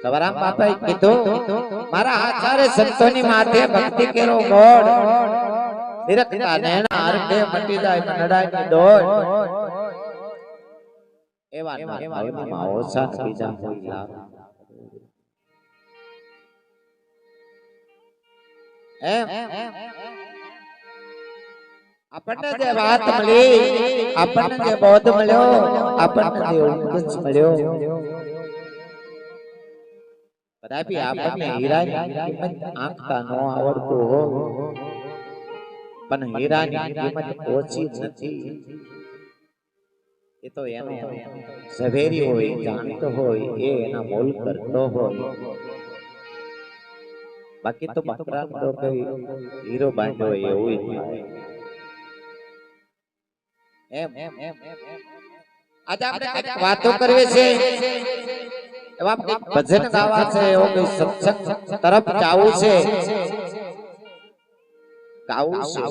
સવારામ બાપાએ કીધું મારા આચાર્ય સંતોની માથે ભક્તિ કેરો ગોળ નિરખતા નેણા હરખે મટી જાય મનડાની દોડ એવા નામમાં ઓછા બીજા કોઈ લાભ એમ આપણને જે વાત મળી આપણને જે બોધ મળ્યો આપણને જે ઉપદેશ મળ્યો કદાપી આપણને હીરાની કિંમત આંકતા ન આવડતું હોય પણ હીરાની કિંમત ઓછી નથી એ તો એનો ઝવેરી હોય જાણતો હોય એ એના મોલ કરતો હોય બાકી તો બકરા તો કઈ હીરો બાંધ્યો હોય એવું એમ આજે આપણે વાતો કરવી છે એવા ભજન ગાવા છે એવો કોઈ સત્સંગ તરફ જાવું છે ગાવું છે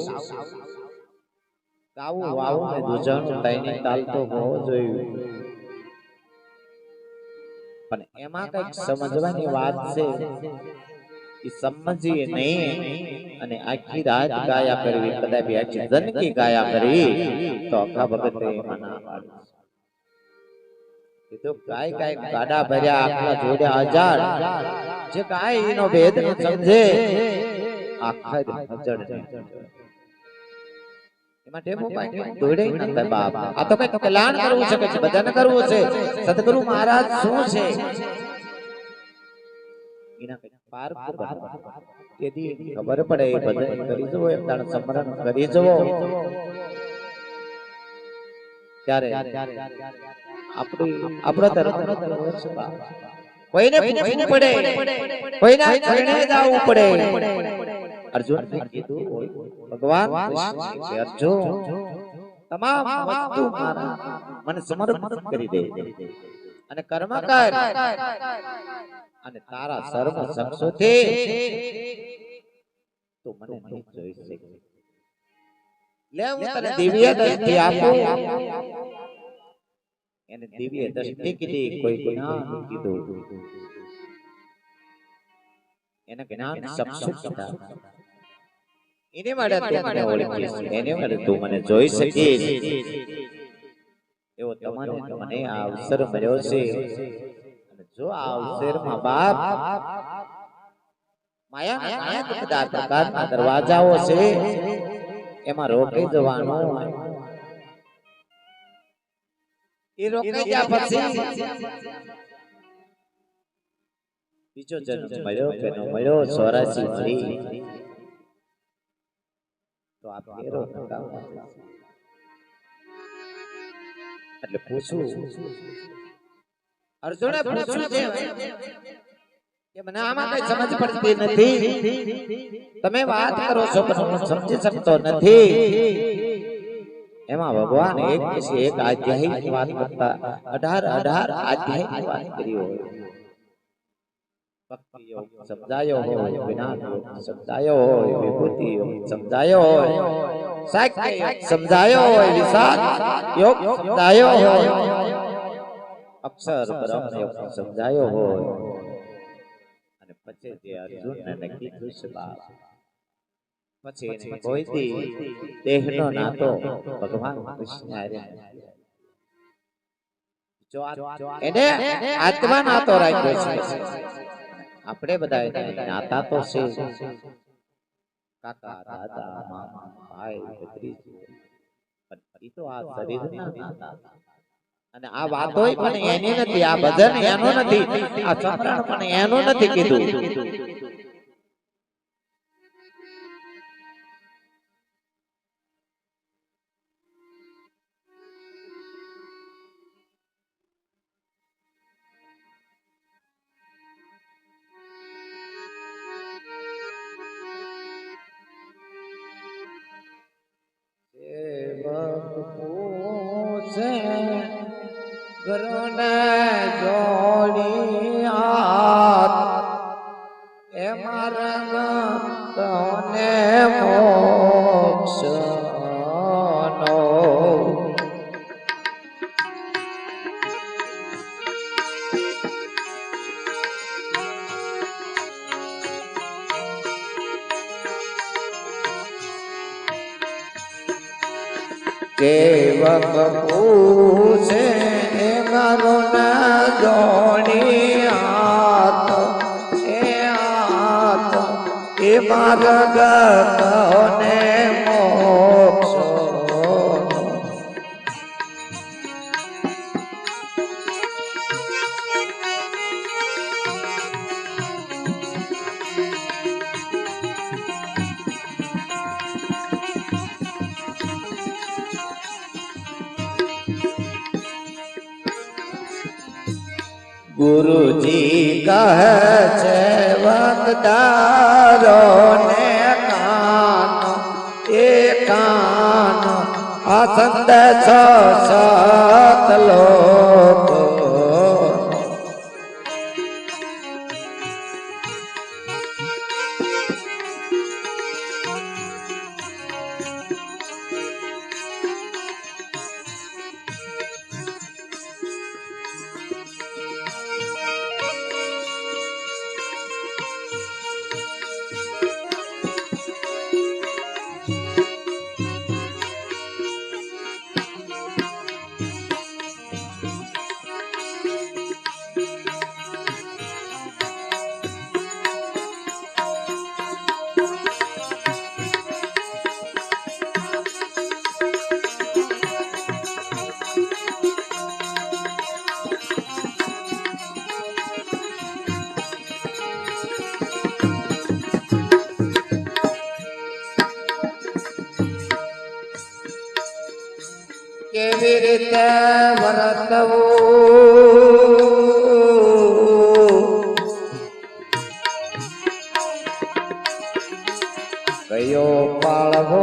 ગાવું વાવું ને દુજાનું તાઈની તાલ તો હોવો જોઈએ પણ એમાં કઈક સમજવાની વાત છે એ સમજીએ નહીં અને આખી રાત ગાયા કરવી કદાપી આખી જિંદગી ગાયા કરી તો આખા ભગતે એમાં ના પાડે તો ગાય ગાય ગાડા ભર્યા આખા જોડ્યા હજાર જે ગાય એનો ભેદ ન સમજે આખા હજડ એમાં ટેમો પાણી દોડે ન બાપ આ તો કઈ કલ્યાણ કરવું છે કે ભજન કરવું છે સદગુરુ મહારાજ શું છે એના કઈ પાર તેથી ખબર પડે ભજન કરી જવો એમ તાણ સ્મરણ કરી જવો ત્યારે આપણો તરફ કોઈને પૂછવું પડે કોઈના શરણે જવું પડે અર્જુન કીધું ભગવાન કે અર્જુન તમામ વસ્તુ મારા મને સમર્પિત કરી દે અને કર્મ કર અને તારા સર્વ શક્તિથી તો મને નહીં જોઈ શકે લે હું તને દિવ્ય દ્રષ્ટિ આપું એને દિવ્ય દ્રષ્ટિ કીધી કોઈ જ્ઞાન કીધું એને જ્ઞાન ચક્ષુ કીધા એને માટે તું મને ઓળખીશ એને માટે તું મને જોઈ શકીશ એવો તમારે મને આ અવસર મળ્યો છે જો આ અવસરમાં બાપ માયા બધા પ્રકારના દરવાજાઓ છે એમાં રોકી જવાનું એ રોકી ગયા પછી બીજો જન્મ મળ્યો કે ન મળ્યો 84 મળી તો આપ ફેરો એટલે પૂછું અર્જુને પૂછ્યું છે કે મને આમાં કઈ સમજ પડતી નથી તમે વાત કરો છો પણ હું સમજી શકતો નથી એમાં ભગવાન એક પછી એક આધ્યાયિક વાત કરતા 18 આધ્યાયિક વાત કરી હોય ભક્તિ યોગ સમજાયો હોય જ્ઞાન યોગ સમજાયો હોય વિભૂતિ યોગ સમજાયો હોય સાખ્ય યોગ સમજાયો હોય વિસાદ યોગ સમજાયો હોય અક્ષર બ્રહ્મ યોગ સમજાયો હોય અને પછી જે અર્જુનને નક્કી થયું છે બાપ પછી એને કોઈથી દેહનો નાતો ભગવાન કૃષ્ણ હારે જો એને આત્મા નાતો રાખ્યો છે આપણે બધા નાતા તો છે કાકા દાદા મામા ભાઈ ભત્રીજી પણ એ તો આ શરીરના નાતા અને આ વાતો પણ એની નથી આ ભજન એનું નથી આ ચંદ્રણ પણ એનું નથી કીધું ગુરુને જોડી હાથ એ મારા તને મોક્ષ નો કેવક પૂછે મારો ના જોડી હાથ એ માર્ગ ને મોક્ષ ગુરુજી કહે છે વક્તારો ને કાન એ કાન આ સંદેશ સતલોક કેવી રીતે વર્તવું કયો પાળવો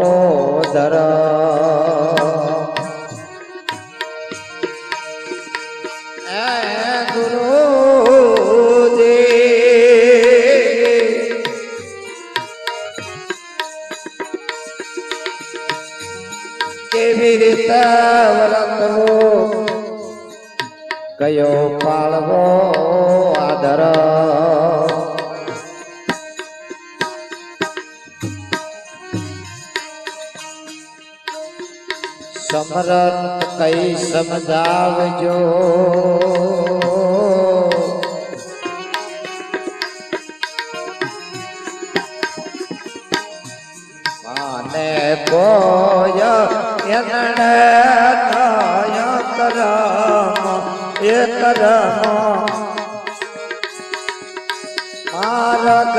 ધર્મ કેવી રીતે વર્તવું કયો પાળવો આદર સમરથ કઈ સમજાવજો માને કોઈ એનડે નય કરમ એ કરમ માર્ગ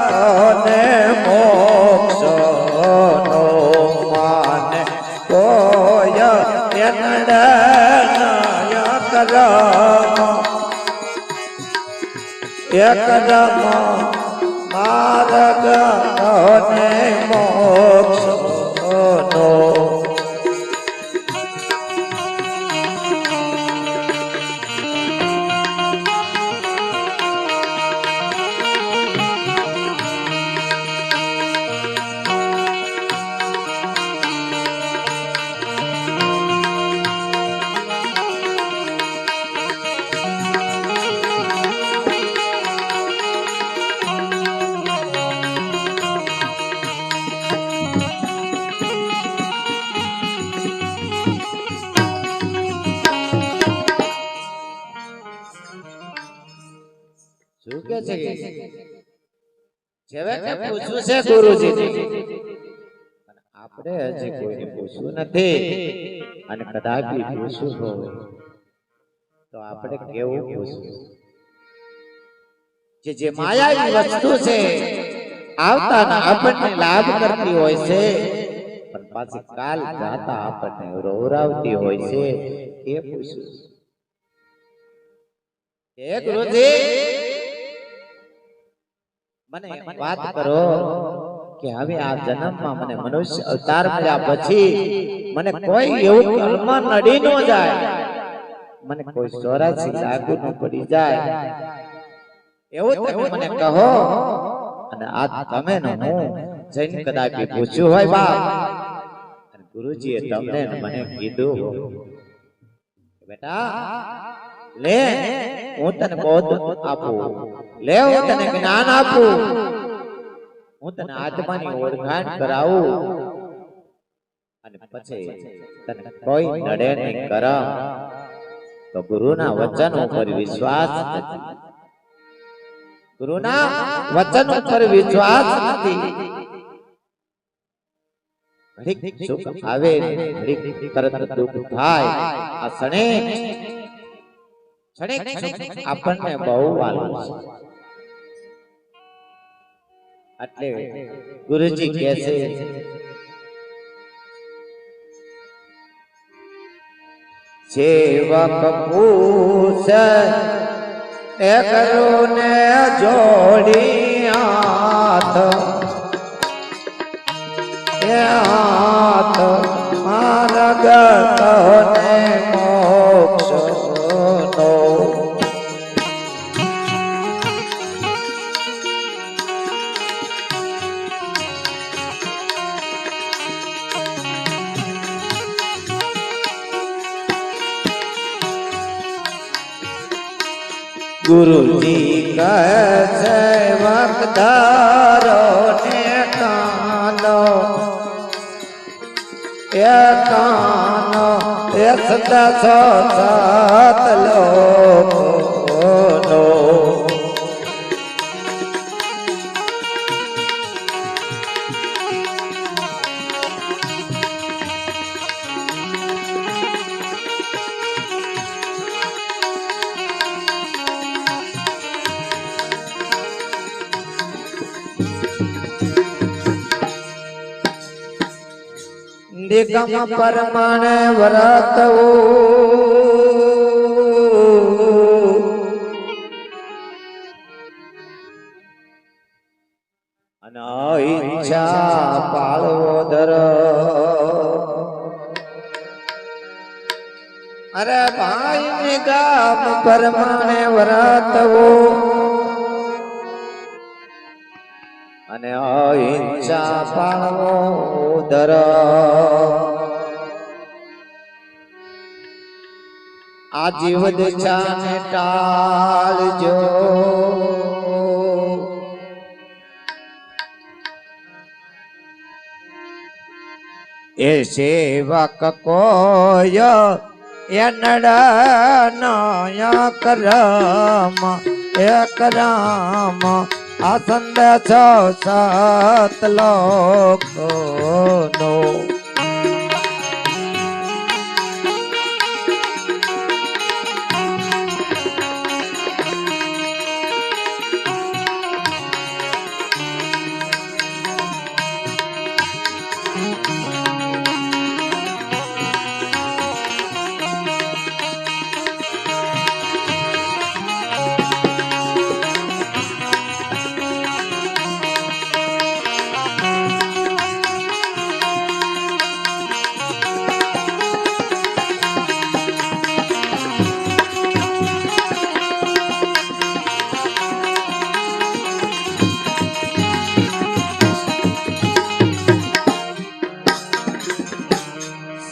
કોને મોક્ષ નો માને કોઈ એનડે નય કરમ એ કરમ માર્ગ કોને મોક્ષ નો શું કે છે જેવે કે પૂછવું છે ગુરુજી આપણે હજી કોઈને પૂછવું નથી અને કદાચ પૂછવું હોય તો આપણે કેવું પૂછવું જે માયાવી વસ્તુ છે આવતા આપણને લાભ કરતી હોય છે પણ પાછી કાલ જાતા આપણને રોવરાવતી હોય છે એ પૂછવું હે ગુરુજી મને વાત કરો કે હવે આ જન્મમાં મને મનુષ્ય અવતાર મળ્યા પછી મને કોઈ એવું કર્મ નડી ન જાય મને કોઈ 84 લાગુ ન પડી જાય એવું તમે મને કહો અને આ તમે ને હું જઈને કદાચ પૂછ્યું હોય બાપ અને ગુરુજીએ તમને મને કીધું બેટા લે હું તને બોધ આપું લે હું તને જ્ઞાન આપું હું તને આત્માની ઓળખાણ કરાવું અને પછી તને કોઈ નડે નહીં કરમ તો ગુરુના વચન ઉપર વિશ્વાસ નથી. ગુરુના વચન ઉપર વિશ્વાસ નથી. ઘડીક સુખ આવે, ઘડીક તરત દુઃખ થાય. આ ક્ષણિક આપણને બહુ વાલું છે. એટલે ગુરુજી કહે છે સેવક પૂછે એ કરુને જોડી હાથ, એ હાથ માર્ગ તને મોક્ષનો. ગુરુજી કહે છે વખદારો ને કાનો, એ કાનો એ સદા સાત લોકોનો. નિગમ પરમાણે વર્તવું અને ઈચ્છા પાળવો દર. અરે ભાઈ નિગમ પરમાણે વર્તવું અને ઈચ્છા પાળવો દર. આ જીવ દશાને ટાળજો, એ સેવક કોય એ નડનય કરમ એ કરમ. આ સંદેશો સત લોકોનો.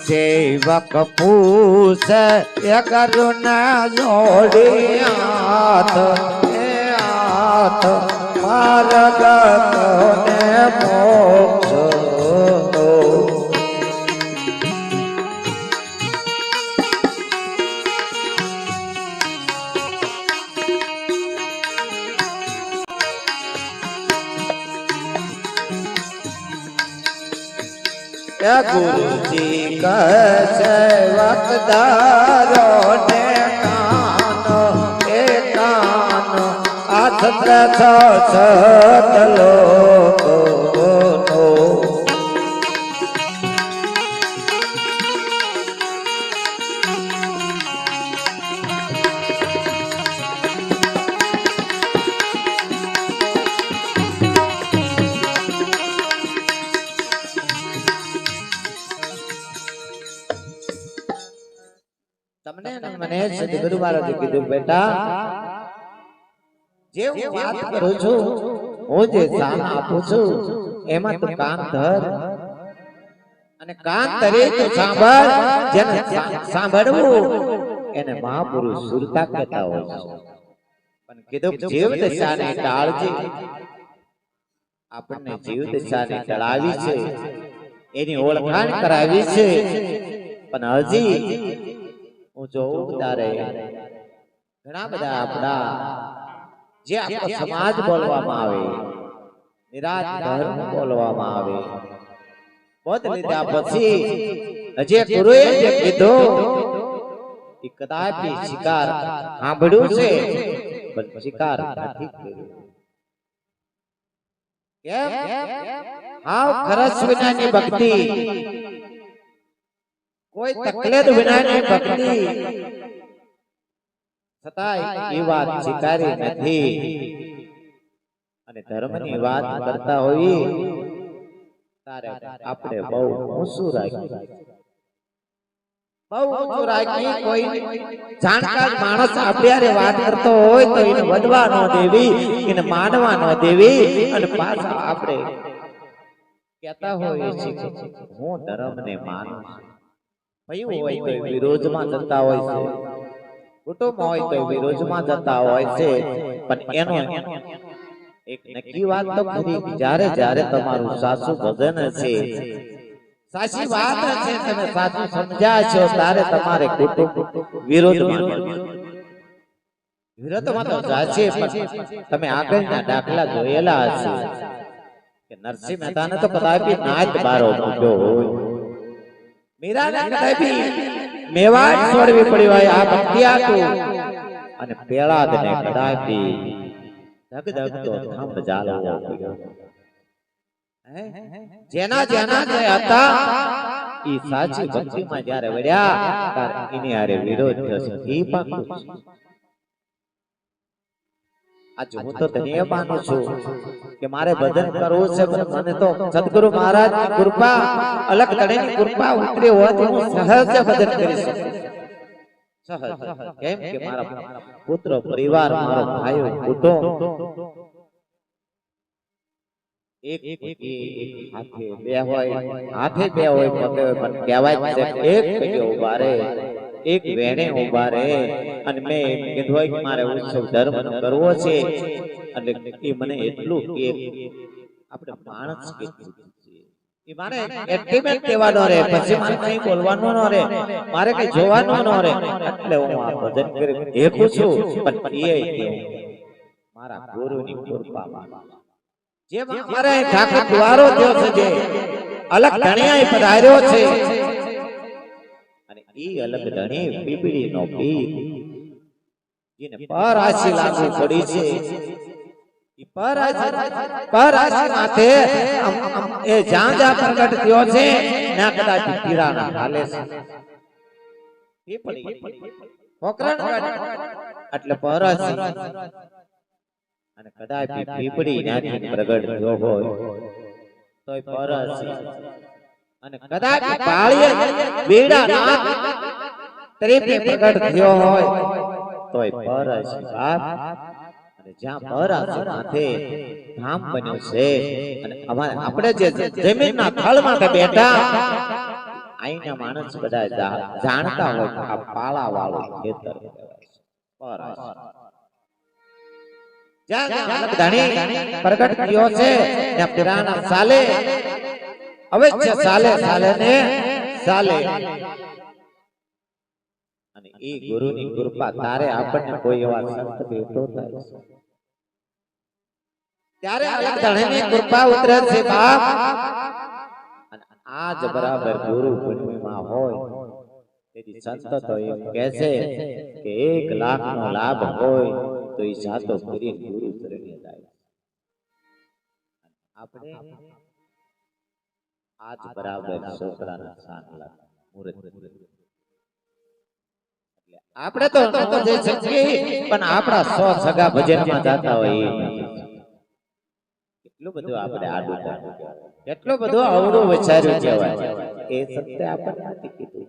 સેવક પૂછે એ કરુણા જોડી હાથ, એ હાથ માર્ગ તને મોક્ષનો. એ ગુરુજી કહે છે વખદારો ને કાનો, એ કાનો આ સત લોકોનો. તમને મને સદગુરુ મહારાજે કીધું બેટા, જે હું વાત કરું છું, હું જે જ્ઞાન આપું છું એમાં તું કાન ધર અને કાન ધરે તો સાંભળ. જેને સાંભળવું એને મહાપુરુષ સુરતા કહેતા હોય છે. પણ કીધું જીવ દશાને ટાળજે. આપણને જીવ દશાને ટળાવી છે એની ઓળખાણ કરાવી છે, પણ હજી હું જોઉં તારે ઘણા બધા આપણા જે આપણો સમાજ બોલવામાં આવે, નિરાત ધર્મ બોલવામાં આવે, પદ લીધા પછી હજી ગુરુએ જે કીધું એ કદાપી શિકાર સાંભળ્યું છે પણ શિકાર નથી કર્યું. કેમ? હાવ ખરસ વિનાની ભક્તિ, કોઈ તકલીફ વિનાની ભક્તિ, છતાંય એ વાત સ્વીકારી નથી. અને ધર્મની વાત કરતા હોઈએ તારે આપણે બહુ ઊંચું રાખી, બહુ ઊંચું રાખી. કોઈ જાણકાર માણસ આપણે વાત કરતો હોય તો એને વધવા ન દેવી, એને માનવા ન દેવી. અને પાછા આપણે કહેતા હોય છે હું ધર્મને માનું છું. ભયું હોય તો વિરોધમાં જતા હોય છે, કુટુંબ હોય તો વિરોધમાં જતા હોય છે, પણ એનો એક નક્કી વાત તો ખરી, જ્યારે જ્યારે તમારું સાચું ભજન છે, સાચી વાત છે, તમે સાચું સમજ્યા છો, ત્યારે તમારે કુટુંબ વિરોધમાં તો જાય છે. પણ તમે આગળના દાખલા જોયેલા હશે કે નરસિંહ મહેતાને તો કદાપી નાચ બારો મૂક્યો હોય, મીરાને કદાપી મેવાડ છોડવી પડી હોય આ ભક્તિયાતું, અને પેલાદને કદાપી ધગધગતો થંભ જાળવવો પડ્યો. જેના જેના જે હતા ઈ સાચી ભક્તિમાં જ્યારે વળ્યા ત્યારે એની હારે વિરોધ થશે. ઈ પાકું છે. આજ હું તો તને માનું છું કે મારે ભજન કરવું છે, પણ મને તો સદગુરુ મહારાજની કૃપા, અલગ તળેની કૃપા ઉતરી હોય તો હું સહજ ભજન કરી શકું. સહજ. કેમ કે મારા પુત્ર પરિવાર, મારો ભાઈઓ કુટુંબ એક હાથે બે હોય, હાથે બે હોય પગે હોય, પણ કહેવાય છે એક પગે ઉભા રહે, એક વેણે ઉભા રહે. અને મેં કીધું હોય કે મારે ઉત્સવ ધર્મનો કરવો છે, એટલે એ મને એટલું કે આપણે માણસ કેટલું એ મારે એક્ટિવેટ કહેવાનો રહે, પછી મારે કઈ બોલવાનું ન રહે, મારે કઈ જોવાનું ન રહે. એટલે હું આ ભજન કરી દેખું છું, પણ એ મારા ગુરુની કૃપામાં જે મારે ઠાકર દ્વારો થયો છે, જે અલગ ધણિયા પધાર્યો છે, અને ઈ અલગ ધણી પીપળીનો પીર જેને પર આશી લાગુ પડી છે, ઈ પર આશી માથે એ જ્યાં જ્યાં પ્રગટ થયો છે ત્યાં કદાચ પીરાના હાલે છે. પીપળી પોકરણ એટલે પર આશી, અને કદાચ પીપળી ત્યાંથી પ્રગટ થયો હોય તોય પર આશી, અને કદાચ પાળીએ બેડા નાથ તરીકે પ્રગટ થયો હોય તોય પર આશી બાપ. અને જ્યાં પર આશી માથે ધામ બન્યું છે, અને આપણે જે જમીનના થળ માથે બેઠા આઈના માણસ બધા જાણતા હોય કે આ પાળા વાળું ખેતર પર આશી. જ્યાં ધણી પ્રગટ થયો છે ત્યાં પીરાના સાલે અવશ્ય સાલે સાલે ને સાલે. અને એ ગુરુની કૃપા તારે આપણને કોઈ એવા સંત ભેટો થાય છે ત્યારે અલગ ધણીની કૃપા ઉતરે છે બાપ. અને આજ બરાબર ગુરુ પૂર્ણિમા હોય તેથી સંત તો એમ કહે છે કે 1 લાખનો લાભ હોય તો એ જાતો કરી ગુરુ ચરણે જાય. આપણે આજ બરાબર છોકરાના સાંગલા મુરત, આપણે તો ન જઈ શકીએ, પણ આપણા 100 સગા ભજનમાં જાતા હોય એટલું બધું આપણે આડું જાણ્યું, એટલું બધું અવળું વિચાર્યું કહેવાય એ સત્ય આપણને નથી કીધું.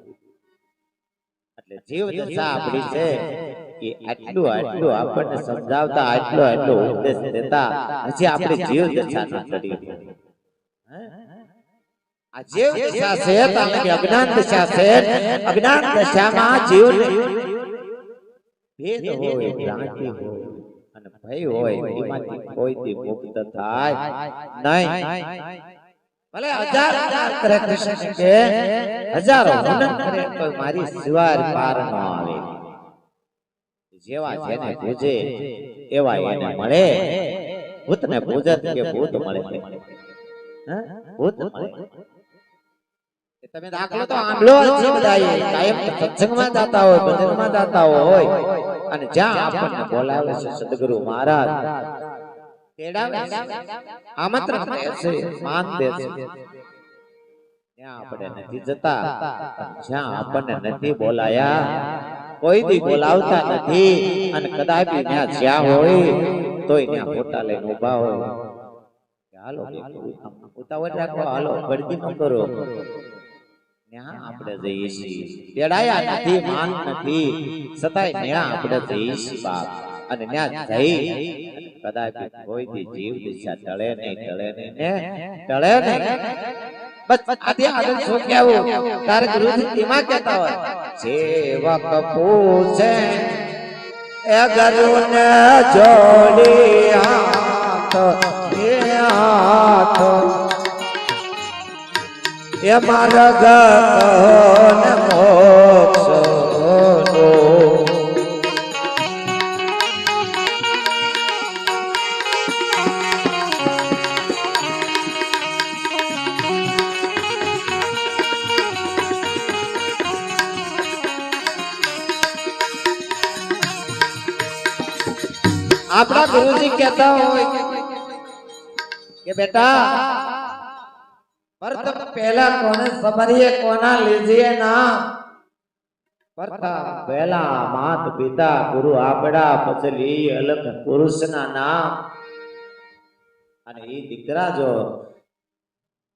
એટલે જીવ દશા આપણી છે એ આટલું આટલું આપણને સમજાવતા, આટલો આટલો ઉપદેશ દેતા હજી આપણે જીવ દશા ન ચડી. આ જીવ દશા છે કે અજ્ઞાન દશા છે. અજ્ઞાન દશામાં જીવ ભેદ હોય, ભ્રાંતિ હોય અને ભય હોય, એમાંથી કોઈથી મુક્ત થાય નહીં. ભલે હજાર હજાર કરે કૃષ્ણ કે હજારો વંદન કરે તો મારી સિવાર પાર ન આવે. જેવા જેને પૂજે એવા એને મળે. ભૂતને પૂજત કે ભૂત મળે. ભૂત મળે. તમે દાખલો તો આંબલો છે બધાય કાયમ સત્સંગમાં જાતા હોય, ભજનમાં જાતા હોય અને જ્યાં આપણને બોલાવે છે સદગુરુ મહારાજ તેડાવે આમંત્રણ કરે છે, માન દે છે. ત્યાં આપણે નથી જતા, જ્યાં આપણને નથી બોલાયા, કોઈ દી બોલાવતા નથી અને કદાપી ત્યાં જ્યાં હોય તોય ત્યાં ફોટા લઈને ઊભા હોય. હાલો ઉતાવળ રાખો, હાલો ગળદી ન કરો. ત્યાં આપણે જઈએ છીએ. તેડાયા નથી, માન નથી, છતાંય ત્યાં આપણે જઈએ છીએ બાપ. અને ત્યાં જઈ કદાપી કોઈ દી જીવ દિશા ટળે નહીં, ટળે નહીં ને ટળે નહીં. બસ આથી આગળ શું કહેવું તારે ગુરુજી એમાં કહેતા હોય સેવક પૂછે એ ગરુને જોડી હાથ એ હાથ એ માર્ગ ને મોક્ષ નો આપણા ગુરુજી કહેતા હોય કે બેટા પ્રથમ પહેલા કોને સમરીએ કોના લીજીએ ના. પ્રથમ પહેલા માત પિતા ગુરુ આપડા, પછી લી અલગ પુરુષના નામ. અને એ દીકરા જો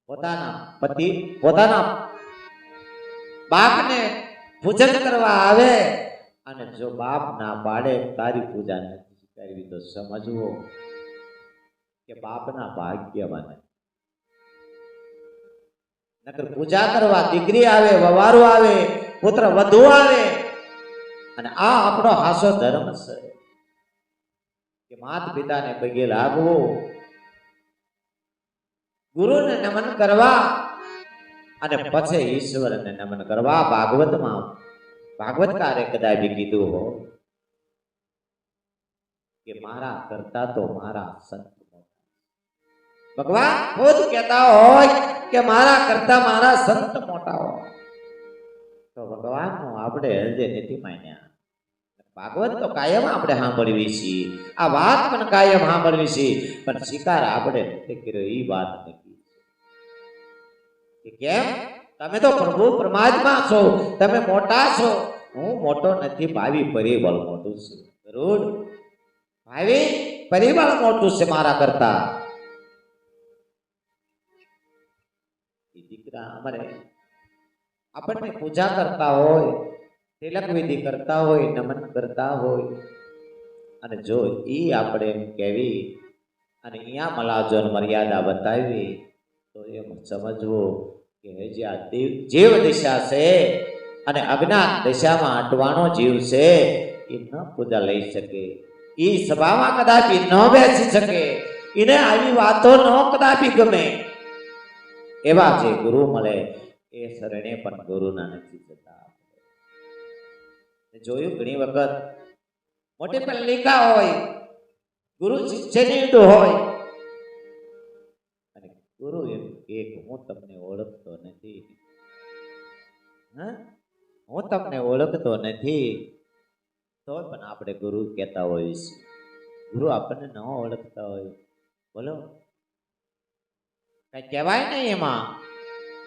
પોતાના પતિ પોતાના બાપને પૂજન કરવા આવે અને જો બાપ ના પાડે તારી પૂજા નથી કરવી તો સમજવો કે બાપના ભાગ્યવાન. નકર પૂજા કરવા દીકરી આવે, વવારો આવે, પુત્ર વધુ આવે અને આ આપણો હાસો ધર્મ છે કે માત પિતાને પગે લાગવું, ગુરુને નમન કરવા અને પછી ઈશ્વરને નમન કરવા. ભાગવતમાં ભાગવતકારે કદાચ કીધું હો કે મારા કરતા તો મારા સંત. ભગવાન ખુદ કહેતા હોય કે મારા કરતા મારા સંત મોટા હોય તો ભગવાનનું આપણે હૃદય નથી માન્યા. ભાગવત તો કાયમ આપણે સાંભળવી છીએ, આ વાત પણ કાયમ સાંભળવી છે, પણ સ્વીકાર આપણે નથી કર્યો. એ વાત નથી કે કેમ તમે તો પ્રભુ પરમાત્મા છો, તમે મોટા છો. હું મોટો નથી, ભાવિ પરિબળ મોટું છે. ગરુડ ભાવિ પરિબળ મોટું છે મારા કરતા. દીકરા અમારે આપણને પૂજા કરતા હોય, તિલક વિધિ કરતા હોય, નમન કરતા હોય અને જો ઈ આપણે એમ કહેવી અને અહીંયા મલાજોન મર્યાદા બતાવી તો એમ સમજવું કે હજી આ જીવ દિશા છે અને અજ્ઞાન દિશામાં અટવાનો જીવ છે. એ ન પૂજા લઈ શકે, એ સભામાં કદાપી ન બેસી શકે, એને આવી વાતો ન કદાપી ગમે. એવા જે ગુરુ મળે એ શરણે પણ ગુરુના નથી જતા. જોયું ઘણી વખત મોટી પલ્લિકા હોય, ગુરુ શિષ્યની હોય અને ગુરુ એમ કે હું તમને ઓળખતો નથી, હું તમને ઓળખતો નથી, તો પણ આપણે ગુરુ કહેતા હોઈએ છીએ. ગુરુ આપણને ન ઓળખતા હોય બોલો કઈ કહેવાય નહીં. એમાં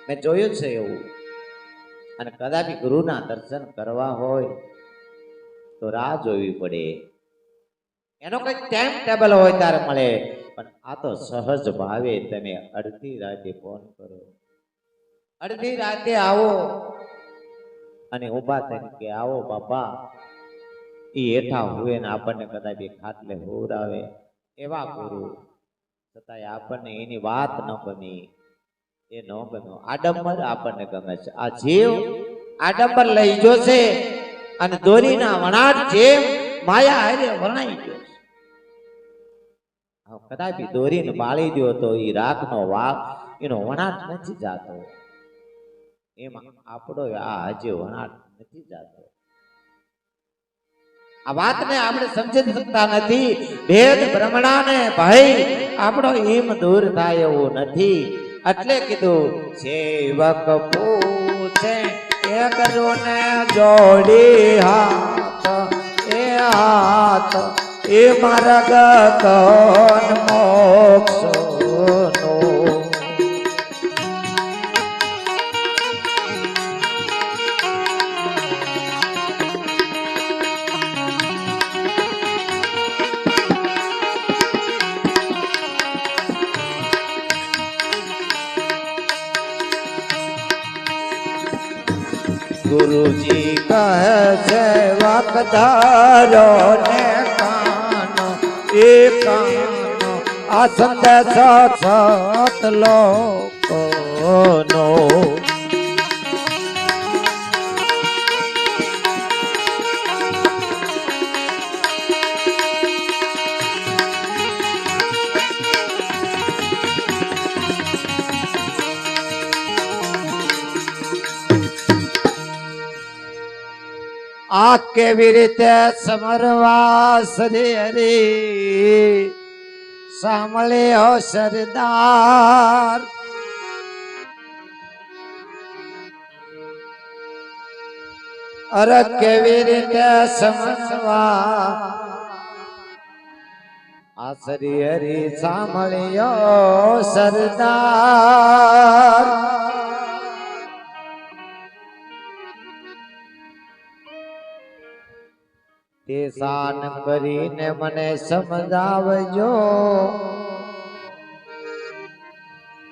મેં જોયું છે એવું. અને કદાપી ગુરુના દર્શન કરવા હોય તો રાહ જોવી પડે, એનો કઈ ટાઈમ ટેબલ હોય ત્યારે મળે. પણ આ તો સહજ ભાવે તમે અડધી રાતે ફોન કરો, અડધી રાતે આવો અને ઊભા થઈને કે આવો બાપા. એ હેઠા હોય ને આપણને કદાપી ખાટલે હોરાવે એવા ગુરુ, છતાંય આપણને એની વાત ન ગમી, એ ન ગમ્યો. આડંબર આપણને ગમે છે. આ જીવ આડંબર લઈ ગયો છે અને દોરીના વણાટ જેમ માયા હારે વણાઈ ગયો છે. કદાપી દોરીને બાળી દો તો એ રાખનો એનો વણાટ નથી જાતો એમાં આપણો આ હજી વણાટ નથી જાતો આ વાતને આપણે સમજી શકતા નથી ભેદ બ્રહ્મણાને ભાઈ આપણો ઈમ દૂર થાય એવું નથી એટલે કીધું સેવક પૂછે એ કરુને જોડી હાથ એ માર્ગ કોન મોક્ષ નો ગુરુજી કહે છે વાકધારો ને કાન એ કાન આ સંદેશો સત લોકોનો આ કેવી રીતે સમરવા શ્રી હરી સાંભળ્યો સરદાર અરે કેવી રીતે સમરવા આ શ્રી હરી સાંભળ્યો સરદાર તે સાન કરીને મને સમજાવજો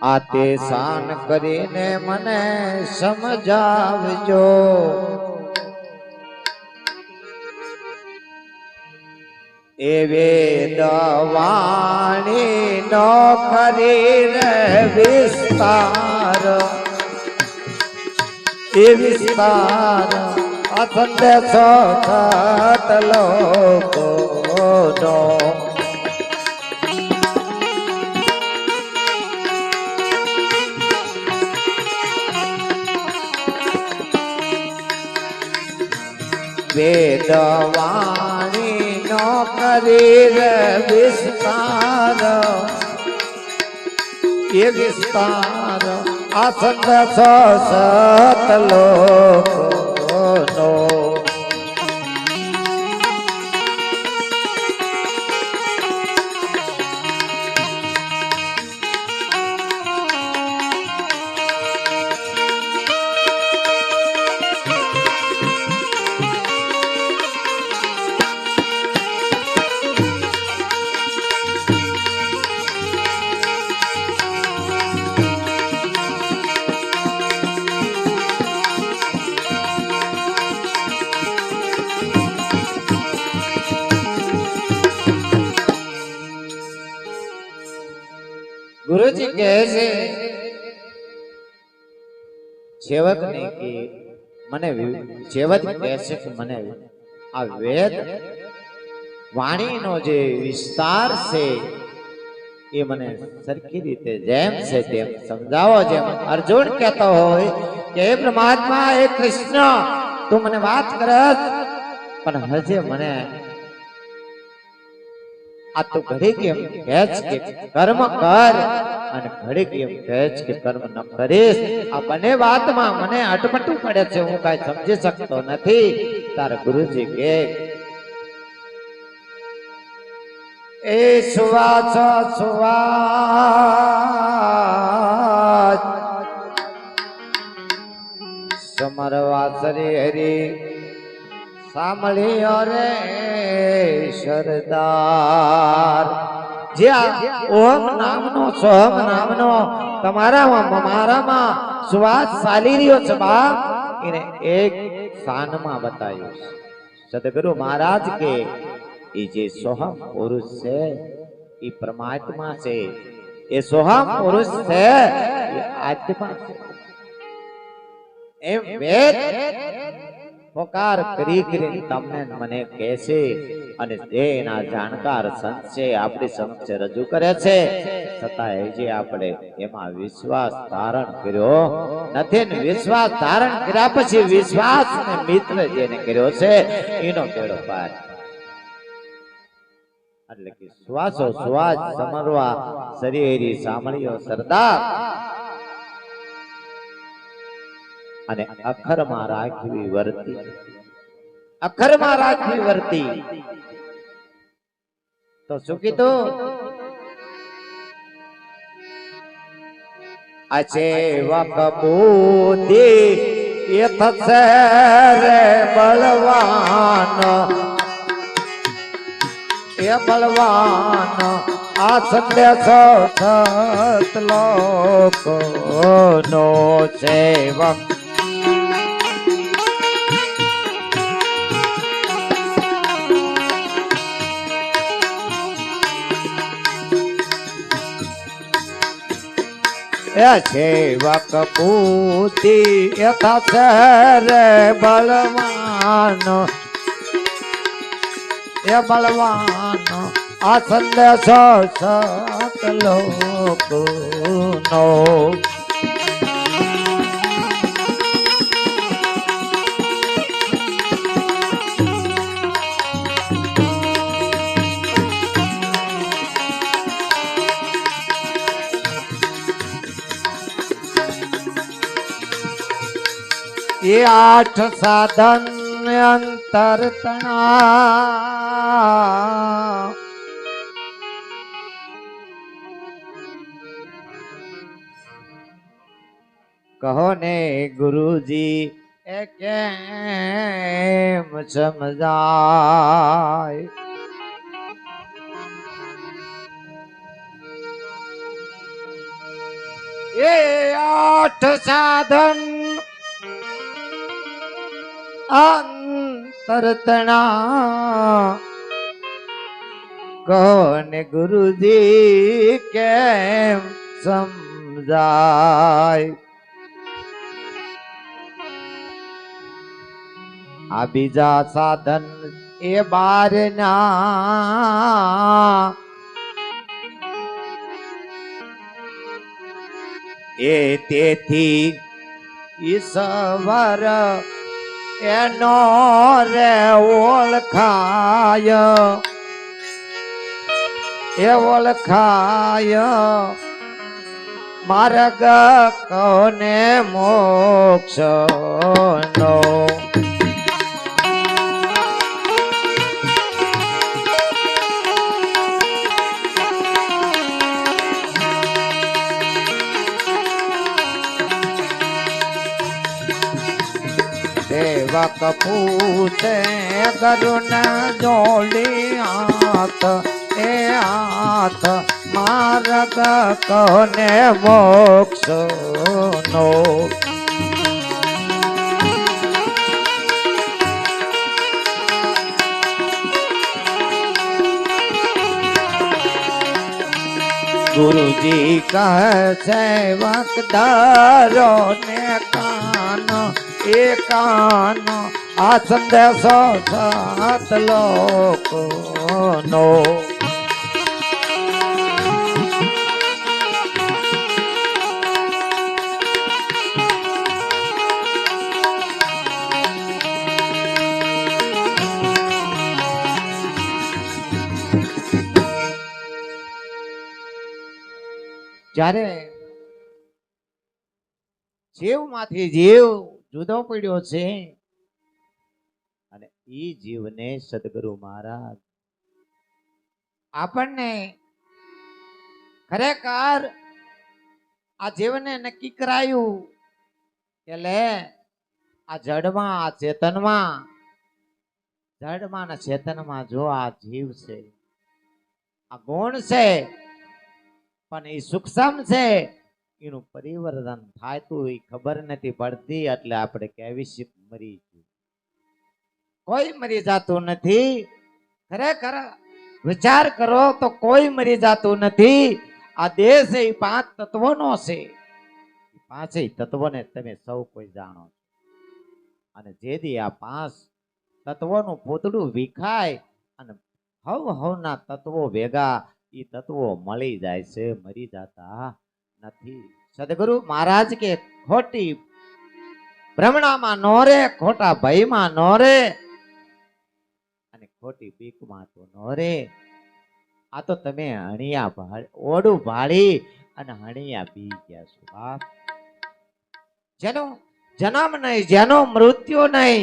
આ તે સાન કરીને મને સમજાવજો એ વેદ વાણી નો કરી રે વિસ્તાર એ વિસ્તાર સંદેશો સત લોકોનો વેદ વાણી નો કરી વિસ્તાર એ વિસ્તાર આ સંદેશો સત લોકો no गुरुजी कैसे सेवक ने की मने सेवक कैसे कि मने आ वेद वाणी नो जे विस्तार से ये मने सरखी रीते जेम से तेम समझावो जेम अर्जुन कहता होय कि हे परमात्मा हे कृष्ण तू मने बात करस पण हजे मने आ तो घड़ी केम कहच के कर्म कर અને ઘડી કેમ કહેજ કે કર્મ ન કરીશ આ બને વાતમાં મને અટપટું પડે છે હું કાઈ સમજી શકતો નથી તારા ગુરુજી કે એ સુવાસ સુવાસ સમરવા શ્રી હરી સાંભળ્યો રે સરદાર જે ઓમ નામનો સોહમ નામનો તમારામાં મારામાં સુવાસ ચાલી રહ્યો છે બા એને એક સ્થાનમાં બતાવ્યું સદગુરુ મહારાજ કે એ જે સોહમ પુરુષ છે એ પરમાત્મા છે એ સોહમ પુરુષ છે એ આત્મા છે એમ વેદ પોકાર કરી કરીને તમને મને કહેશે અને તેના જાણકાર સંત છે આપણી સમક્ષ રજૂ કરે છે છતાં હજી આપણે એમાં વિશ્વાસ ધારણ કર્યો નથી ને વિશ્વાસ ધારણ કર્યા પછી વિશ્વાસ ને મિત્ર જેને કર્યો છે એનો બેડો પાર. એટલે કે શ્વાસો શ્વાસ સમરવા શરીરી સાંભળ્યો સરદાર અને અખરમાં રાખવી વર્તી, અખરમાં રાખવી વર્તી. તો શું કીધું? અચે વકબૂદી એ થશે રે બળવાન, એ બળવાન આ સંદેશો સત લોકો નો સેવક. એ સેવક બુદ્ધિ યથા રે બળવાન, એ બળવાન આ સંદેશો સત લોકો નો. એ આઠ સાધન અંતર તણા, કહો ને ગુરુજી એ કેમ સમજાય? એ આઠ સાધન અંતરતણા, કહો ને ગુરુજી કેમ સમજાય? આ બીજા સાધન એ બારના, એ તેથી ઈશ્વર એનો રે ઓળખાય, એ ઓળખાય માર્ગ કોને મોક્ષ નો. સેવક પૂછે ગરુન જોડી હાથ, એ હાથ માર્ગ કોને મોક્ષ નો. ગુરુજી કહે સેવક ધારો ને કાન, એ કાન આ સંદેશો સત લોકો નો. જ્યારે જીવ માંથી જીવ જુદો પડ્યો છે અને ઈ જીવને સદગુરુ મહારાજ આપણને ખરેખર આ જીવને નક્કી કરાયું કે લે આ જડમાં આ ચેતનમાં, જડમાં ને ચેતનમાં જો આ જીવ છે, આ ગુણ છે પણ એ સૂક્ષ્મ છે, એનું પરિવર્તન થાય તો એ ખબર નથી પડતી. એટલે આપણે કહેવી છે મરી ગયું, કોઈ મરી જાતું નથી. ખરેખર વિચાર કરો તો કોઈ મરી જાતું નથી. આ દેહ છે એ 5 તત્વોનો છે, 5 તત્વોને તમે સૌ કોઈ જાણો છો. અને જેથી આ 5 તત્વોનું પૂતળું વિખાય અને હવના તત્વો ભેગા ઈ તત્વો મળી જાય છે, મરી જતા નથી. સદગુરુ મહારાજ કે ખોટી ભ્રમણામાં નો રે, ખોટા ભયમાં નો રે, અને ખોટી બીકમાં તો નો રે. આ તો તમે હણિયા ઓડું ભાળી અને હણિયા બી ગયા છો બાપ. જેનો જન્મ નહીં, જેનો મૃત્યુ નહીં,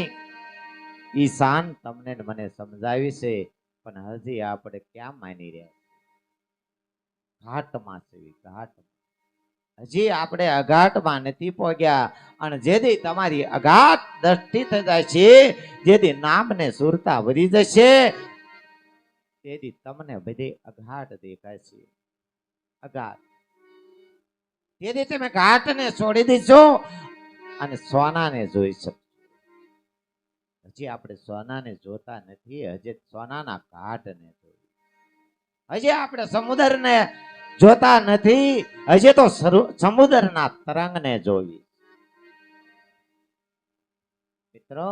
ઈ શાન તમને મને સમજાવી છે, પણ હજી આપણે ક્યાં માની રહ્યા? ઘાટમાં છે, ઘાટમાં. હજી આપણે અઘાટમાં નથી પહોંચ્યા. અને જેથી તમારી અઘાટ દ્રષ્ટિ થઈ જાય છે, જેથી નામને સુરતા વધી જશે, તેથી તમને બધી અઘાટ દેખાય છે. અઘાટ. તેથી તમે ઘાટને છોડી દીધો અને સોનાને જોઈ શકો. હજી આપણે સોનાને જોતા નથી, હજી સોનાના ઘાટને જોઈ. હજી આપણે સમુદ્રને જોતા નથી, હજી તો સમુદ્રના તરંગને જોવી. મિત્રો,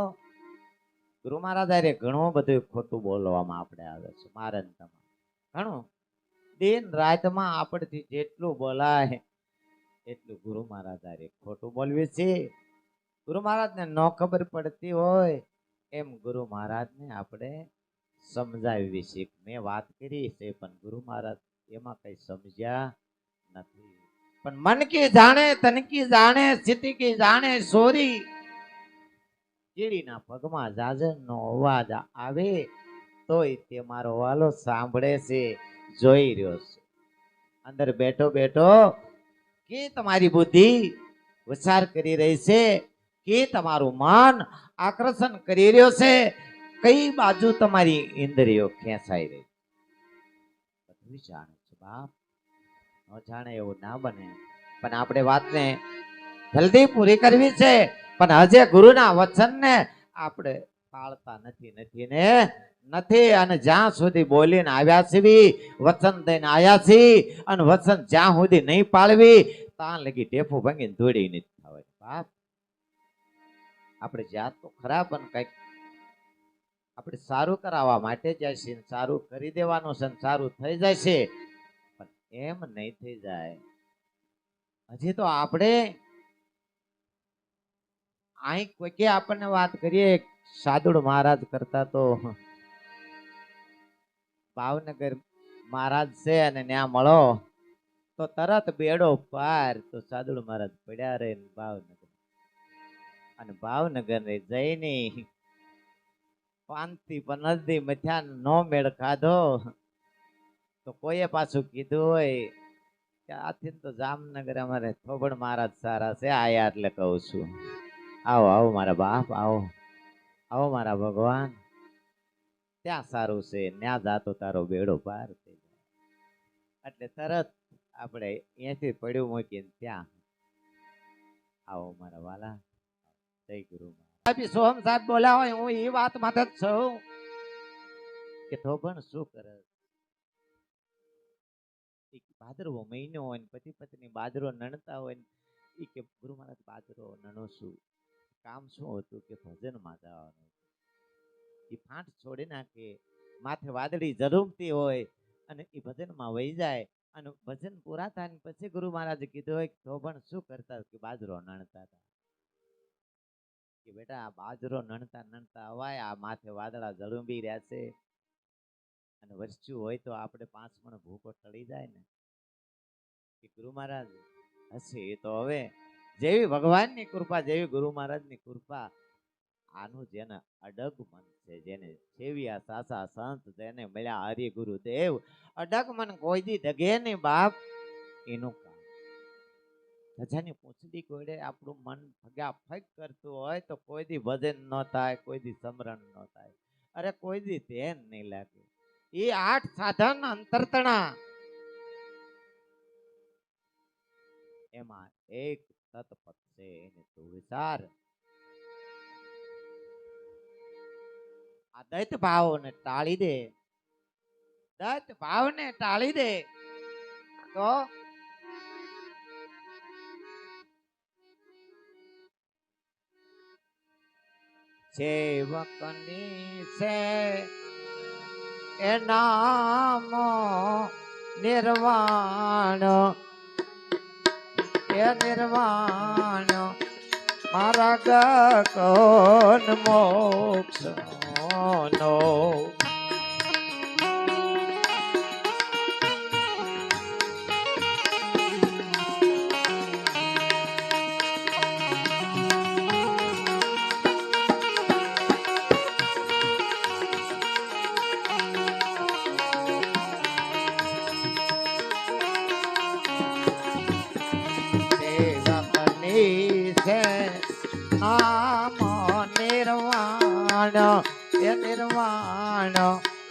ગુરુ મહારાજ ઘણું બધું ખોટું બોલવામાં આપણે આવે છે. મારે ઘણું દિન રાતમાં આપણથી જેટલું બોલાય એટલું ગુરુ મહારાજ ખોટું બોલવી છે. ગુરુ મહારાજને ન ખબર પડતી હોય એમ ગુરુ મહારાજને આપણે સમજાવી છે. મેં વાત કરી છે, પણ ગુરુ મહારાજ એમાં કઈ સમજ્યા નથી. પણ મન કી જાણે, તન કી જાણે, સ્થિતિ કી જાણે સોરી. કીડીના પગમાં જાજરનો અવાજ આવે તોય તે મારો વાલો સાંભળે છે, જોઈ રહ્યો છે. અંદર બેઠો બેઠો કે તમારી બુદ્ધિ વિચાર કરી રહી છે, કે તમારું મન આકર્ષણ કરી રહ્યો છે, કઈ બાજુ તમારી ઇન્દ્રિયો ખેંચાઈ રહી. બધું જાણે છે બાપ. ન જાણે એવું ના બને. પણ આપણે વાતને જલ્દી પૂરી કરવી છે, પણ હજે ગુરુના વચનને આપણે પાળતા નથી ને નથી. અને જ્યાં સુધી બોલીને આવ્યા છીએ, વચન દઈને આવ્યા છીએ, અને વચન જ્યાં સુધી નહીં પાળવી ત્યાં લગી ટેફું ભાંગીને ધોડી નથી થવાય બાપ. આપણે જાત તો ખરાબ, અને કઈક આપણે સારું કરાવવા માટે જાય છે, સારું કરી દેવાનું છે, સારું થઈ જાય છે, પણ એમ નહીં થઈ જાય. હજી તો આપણે અહીં કોઈ કે આપણને વાત કરીએ, સાદુડ મહારાજ કરતા તો ભાવનગર મહારાજ છે, અને ત્યાં મળો તો તરત બેડો પાર. તો સાદુડ મહારાજ પડ્યા રહે ભાવનગર, અને ભાવનગર ને જઈને પાંચથી 15 મથ્યા નો મેળ ખાધો તો કોઈએ પાછું કીધું હોય કે આથી તો જામનગર અમારે થોબડ મહારાજ સારા છે, આયા એટલે કહું છું. આવો આવો મારા બાપ, આવો આવો મારા ભગવાન, ત્યાં સારું છે, ત્યાં જાતો તારો બેડો પાર થઈ જાય. એટલે તરત આપણે અહીંથી પડ્યું મૂકીને ત્યાં આવો મારા વાલા. જય ગુરુ મહારાજ. સોહમ સાહેબ બોલ્યા હોય, હું એ વાત માટે જ છું કે થોભણ શું કરે. ભાદરવો મહિનો હોય, પતિ પત્ની બાજરો નણતા હોય, એ કે ગુરુ મહારાજ બાજરો નણો છું, કામ શું હતું કે ભજનમાં જવાનું. એ ફાંટ છોડી નાખે, માથે વાદળી ઝરૂમતી હોય અને એ ભજનમાં વહી જાય. અને ભજન પૂરા થાય પછી ગુરુ મહારાજે કીધું હોય તો પણ શું કરતા કે બાજરો નણતા હતા. કે બેટા આ બાજરો નણતા નણતા અવાય, આ માથે વાદળા ઝરૂંબી રહ્યા છે, અને વરસ્યું હોય તો આપણે 5 મણ ભૂકો ટળી જાય ને. કે ગુરુ મહારાજ હશે એ તો હવે જેવી ભગવાનની કૃપા, જેવી ગુરુ મહારાજની કૃપા, આનું જેને અડગ મન છે, જેને સેવ્યા સાસા સંત, જેને મળ્યા હરિ ગુરુદેવ, અડગ મન કોઈ દી દગે નહીં બાપ. એનું કામ ધજાની પૂંછડી કોડે આપણું મન ફગ્યા ફગ કરતું હોય તો કોઈ દી ભજન ન થાય, કોઈ દી સમરણ ન થાય, અરે કોઈ દી ધ્યાન નહીં લાગે. એ 8 સાધન અંતરતણા, એમાં એક તત્પદ છે, એને તું વિચાર. આ દૈત ભાવને ટાળી દે, દૈત ભાવને ટાળી દે તો સેવકની છે એ નામ નિર્વાણ એ નિર્વાણ મારા ગગન મોક્ષ નો નામ નિર્વાણ એ નિર્વાણ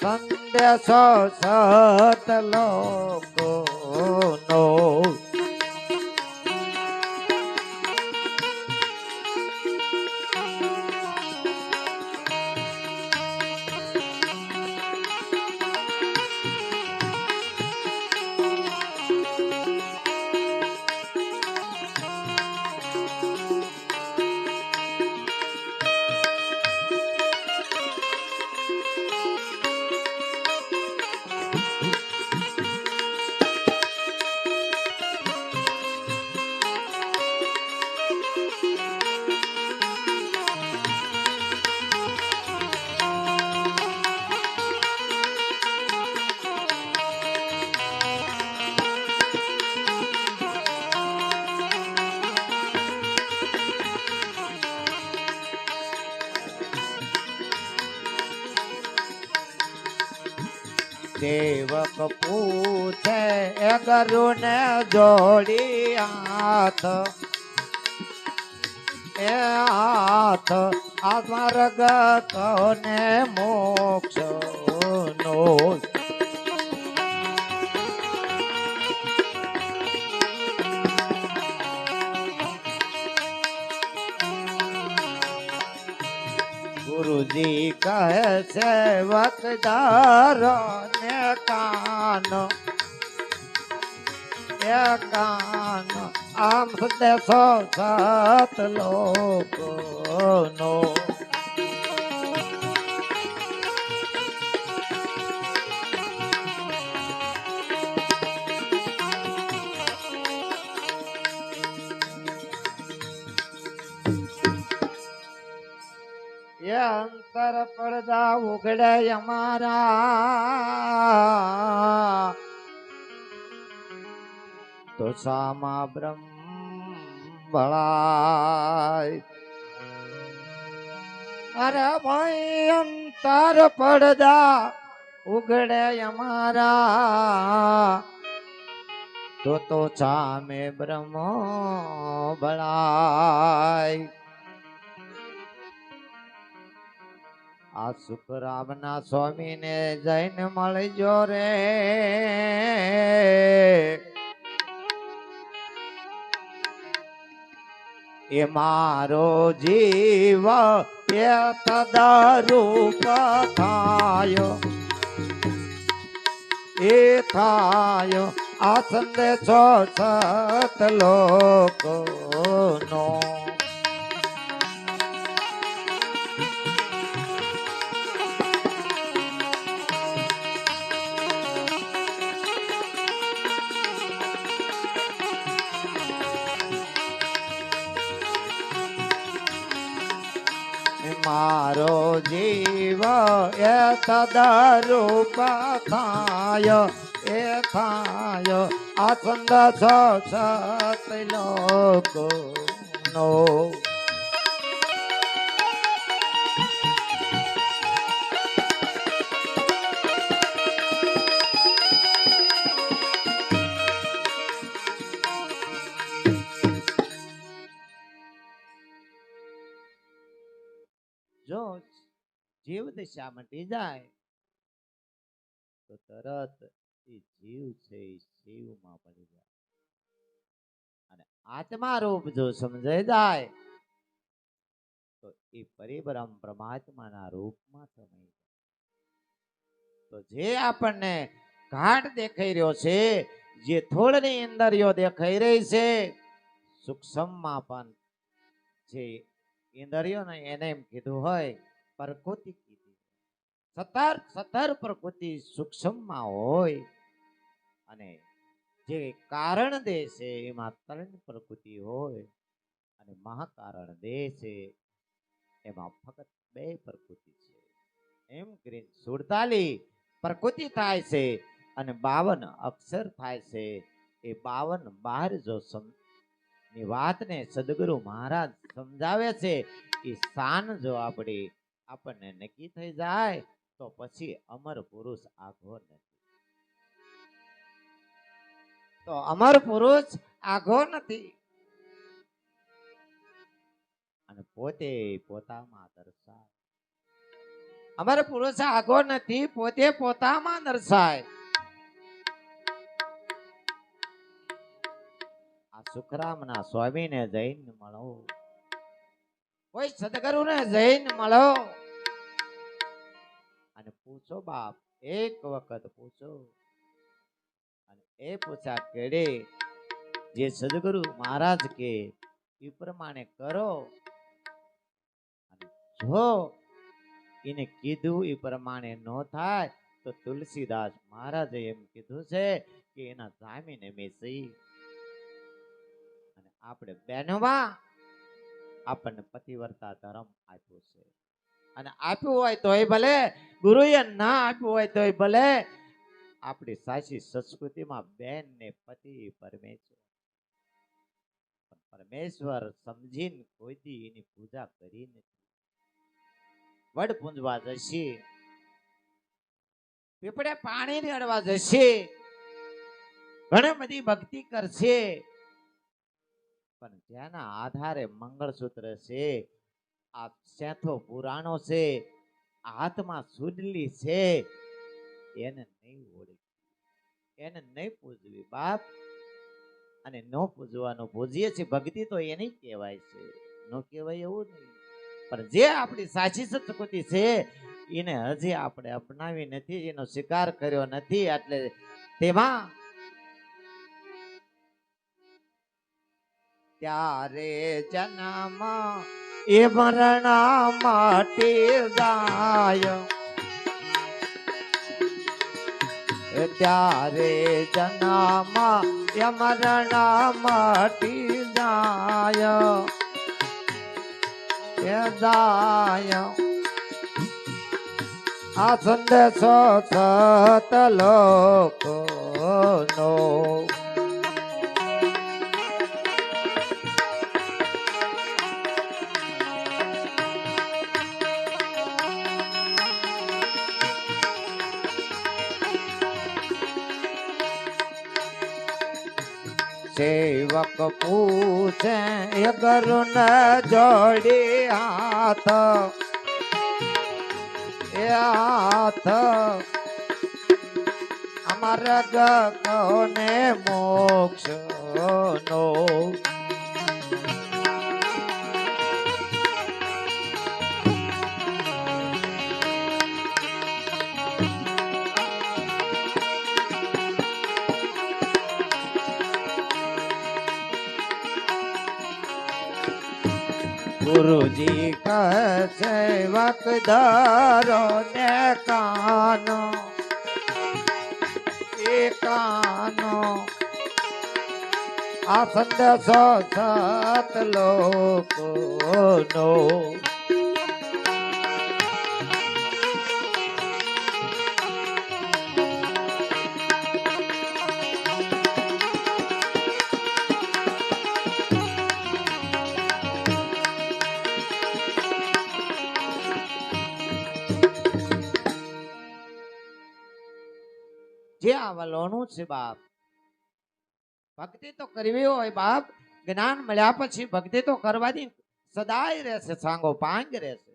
સંદેશો સત લોકો નો સેવક પૂછે ગરુને જોડી હાથ એ હાથ આ સ્વર્ગ કોને મોક્ષ નો ગુરુજી કહે છે વકદારો ને કાન એ કાન આમ દેશો સત લોકો નો અંતર પડદા ઉઘડે અમારા તો સામા બ્રહ્મ ભળાય અરે ભાઈ અંતર પડદા ઉઘડે અમારા તો સામે બ્રહ્મ ભળાય આ સુખરામના સ્વામીને જઈને મળજો રે એ મારો જીવ એ તદરૂપ થાયો એ થાયો આ સંદેશો સત લોકો નો મારો જીવ એ તદરૂપ થાય એ થાય આ સંદેશો સત લોકો નો જો જીવ દિશા મટી જાય તો તરત એ જીવ છે એ શિવમાં પડી જાય અને આત્મા રૂપ જો સમજાઈ જાય તો એ પરિબ્રહ્મ પરમાત્માના રૂપમાં સમાઈ જાય. તો જે આપણને ઘાટ દેખાઈ રહ્યો છે, જે થોડની ઇન્દ્રિયો દેખાઈ રહી છે, સૂક્ષ્મમાં પણ જે ઇન્દ્રિયો ને એને એમ કીધું હોય પ્રકૃતિ કીધી, સતર પ્રકૃતિ સૂક્ષ્મમાં હોય અને જે કારણ દે છે એમાં ત્રણ પ્રકૃતિ હોય અને મહાકારણ દે છે એમાં ફક્ત બે પ્રકૃતિ છે. એમ કરીને 47 પ્રકૃતિ થાય છે અને 52 અક્ષર થાય છે. એ 52 બહાર જો ની વાતને સદગુરુ મહારાજ સમજાવે છે એ શાન જો આપણને નક્કી થઈ જાય તો પછી અમર પુરુષ આઘો નથી. તો અમર પુરુષ આઘો નથી અને પોતે પોતામાં દર્શાય. અમર પુરુષ આઘો નથી, પોતે પોતામાં દર્શાય. આ સુખરામના સ્વામીને જઈને મળો, કોઈ સદગુરુને જઈને મળો અને પૂછો બાપ, એક વખત પૂછો. અને એ પૂછા કેડે જે સદગુરુ મહારાજ કે એ પ્રમાણે કરો. અને જો એને કીધું એ પ્રમાણે ન થાય તો તુલસીદાસ મહારાજે એમ કીધું છે કે એના જામીન અમે સહી. અને આપણે બહેનોમાં આપણને પતિવ્રતા ધર્મ આપ્યો છે અને આપ્યું હોય તોય ભલે, ગુરુએ ના આપ્યું હોય તોય ભલે, આપણી સાચી સંસ્કૃતિમાં બેન ને પતિ પરમેશ્વર. પરમેશ્વર સમજીને કોઈ દી એની પૂજા કરી નથી. વડ પૂંજવા જશે, પીપળે પાણી રેડવા જશે, ઘણી બધી ભક્તિ કરશે, પણ જેના આધારે મંગળસૂત્ર છે, આ સેથો પુરાણો છે, હાથમાં સુડલી છે, એને નહીં ઓળખી, એને નહીં પૂજવી બાપ. અને ન પૂજવાનું પૂજીએ છીએ, ભક્તિ તો એની કહેવાય છે, ન કહેવાય એવું નહીં. પણ જે આપણી સાચી સંસ્કૃતિ છે એને હજી આપણે અપનાવી નથી, એનો સ્વીકાર કર્યો નથી. એટલે તેમાં ત્યારે જન્મ એ મરણ માટે જાય, ત્યારે જન્મ એ મરણ મટી જાય. આ સંદેશો સત લોકોનો સેવક પૂછે એ ગરુન જોડી હાથ, એ હાથ અમારા ગગને મોક્ષ નો. ગુરુજી કહે છે વકદારો ને કાનો, એ કાનો આ સંદેશો સત લોકોનો. જે આ વલોણું છે બાપ, ભક્તિ તો કરવી હોય બાપ, જ્ઞાન મળ્યા પછી ભક્તિ તો કરવાની સદાય રહેશે, સાંગો પાંગ રહેશે.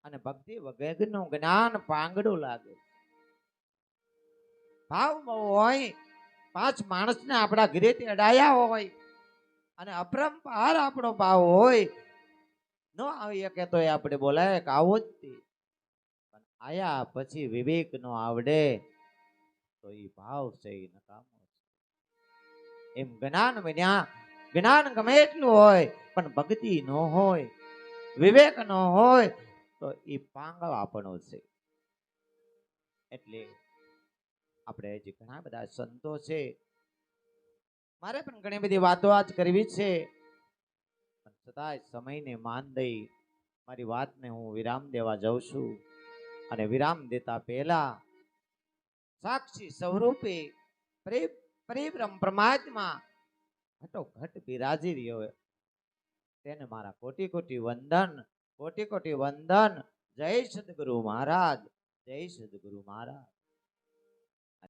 અને ભક્તિ વગરનું જ્ઞાન પાંગડું લાગે. ભાવ બહુ હોય, 5 માણસને આપણા ઘરેથી અડાયા હોય અને અપરંપાર આપણો ભાવ હોય, ન આવી શકે તો આપણે બોલાય કે આવો જ. પણ આયા પછી વિવેક નો આવડે તો એ ભાવ છે એ નકામો છે. એમ જ્ઞાન બન્યા, જ્ઞાન ગમે એટલું હોય પણ ભક્તિ ન હોય, વિવેક ન હોય તો એ પાંગળાપણો છે. એટલે આપણે હજી ઘણા બધા સંતો છે, મારે પણ ઘણી બધી વાતો આજ કરવી છે, પણ છતાંય સમયને માન દઈ મારી વાતને હું વિરામ દેવા જાઉં છું. અને વિરામ દેતા પહેલા સાક્ષી સ્વરૂપે પરિબ્રહ્મ પરમાત્મા ઘટોઘટ બિરાજી રહ્યો તેને મારા કોટી કોટી વંદન, કોટી કોટી વંદન. જય સદગુરુ મહારાજ, જય સદગુરુ મહારાજ.